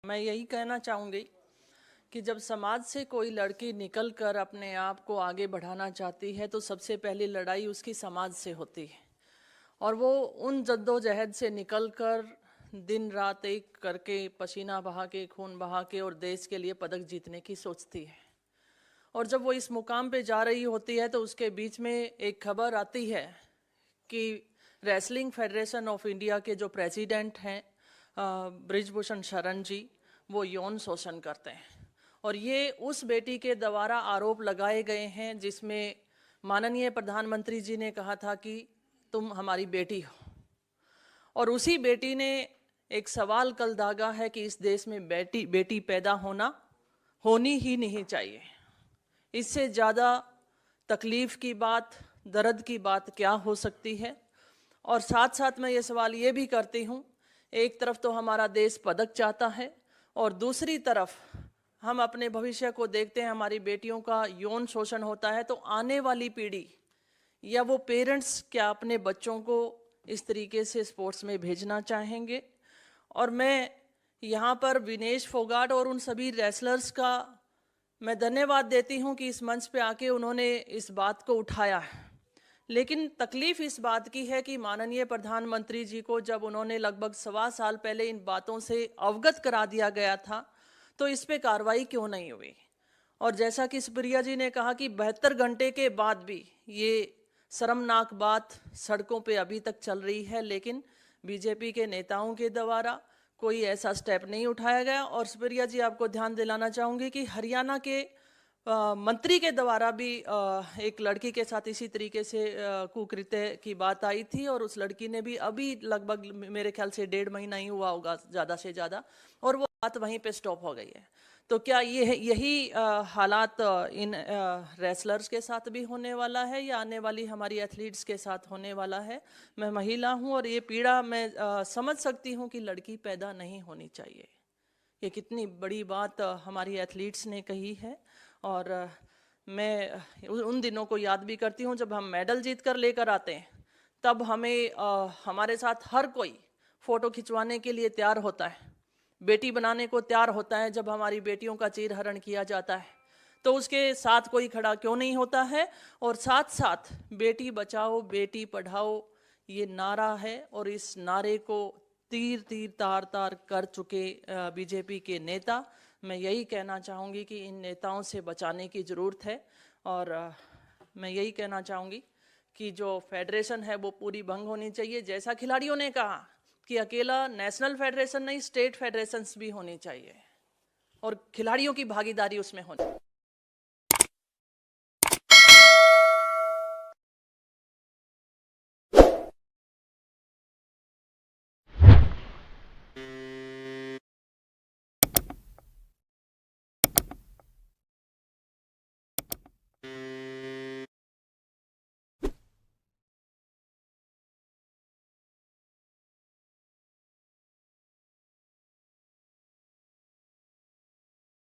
मैं यही कहना चाहूँगी कि जब समाज से कोई लड़की निकल कर अपने आप को आगे बढ़ाना चाहती है तो सबसे पहली लड़ाई उसकी समाज से होती है और वो उन जद्दोजहद से निकल कर दिन रात एक करके पसीना बहा के खून बहा के और देश के लिए पदक जीतने की सोचती है। और जब वो इस मुकाम पे जा रही होती है तो उसके बीच में एक खबर आती है कि रेसलिंग फेडरेशन ऑफ इंडिया के जो प्रेसिडेंट हैं ब्रिजभूषण शरण जी, वो यौन शोषण करते हैं और ये उस बेटी के द्वारा आरोप लगाए गए हैं जिसमें माननीय प्रधानमंत्री जी ने कहा था कि तुम हमारी बेटी हो। और उसी बेटी ने एक सवाल कल दागा है कि इस देश में बेटी पैदा होनी ही नहीं चाहिए। इससे ज़्यादा तकलीफ़ की बात, दर्द की बात क्या हो सकती है। और साथ साथ मैं ये सवाल ये भी करती हूँ, एक तरफ तो हमारा देश पदक चाहता है और दूसरी तरफ हम अपने भविष्य को देखते हैं, हमारी बेटियों का यौन शोषण होता है, तो आने वाली पीढ़ी या वो पेरेंट्स क्या अपने बच्चों को इस तरीके से स्पोर्ट्स में भेजना चाहेंगे। और मैं यहाँ पर विनेश फोगाट और उन सभी रेसलर्स का मैं धन्यवाद देती हूँ कि इस मंच पे आके उन्होंने इस बात को उठाया है। लेकिन तकलीफ इस बात की है कि माननीय प्रधानमंत्री जी को जब उन्होंने लगभग 1.25 साल पहले इन बातों से अवगत करा दिया गया था तो इस पे कार्रवाई क्यों नहीं हुई। और जैसा कि सुप्रिया जी ने कहा कि 72 घंटे के बाद भी ये शर्मनाक बात सड़कों पे अभी तक चल रही है, लेकिन बीजेपी के नेताओं के द्वारा कोई ऐसा स्टेप नहीं उठाया गया। और सुप्रिया जी, आपको ध्यान दिलाना चाहूँगी कि हरियाणा के मंत्री के द्वारा भी एक लड़की के साथ इसी तरीके से कुकृत्य की बात आई थी और उस लड़की ने भी अभी लगभग मेरे ख्याल से 1.5 महीना ही हुआ होगा ज़्यादा से ज़्यादा, और वो बात वहीं पे स्टॉप हो गई है। तो क्या यही हालात इन रेसलर्स के साथ भी होने वाला है या आने वाली हमारी एथलीट्स के साथ होने वाला है? मैं महिला हूँ और ये पीड़ा मैं समझ सकती हूँ कि लड़की पैदा नहीं होनी चाहिए। ये कितनी बड़ी बात हमारी एथलीट्स ने कही है। और मैं उन दिनों को याद भी करती हूँ जब हम मेडल जीत कर लेकर आते हैं, तब हमें हमारे साथ हर कोई फ़ोटो खिंचवाने के लिए तैयार होता है, बेटी बनाने को तैयार होता है। जब हमारी बेटियों का चीरहरण किया जाता है तो उसके साथ कोई खड़ा क्यों नहीं होता है। और साथ साथ बेटी बचाओ बेटी पढ़ाओ ये नारा है और इस नारे को तीर तीर तार तार कर चुके बीजेपी के नेता, मैं यही कहना चाहूँगी कि इन नेताओं से बचाने की ज़रूरत है। और मैं यही कहना चाहूँगी कि जो फेडरेशन है वो पूरी भंग होनी चाहिए। जैसा खिलाड़ियों ने कहा कि अकेला नेशनल फेडरेशन नहीं, स्टेट फेडरेशंस भी होनी चाहिए और खिलाड़ियों की भागीदारी उसमें होनी।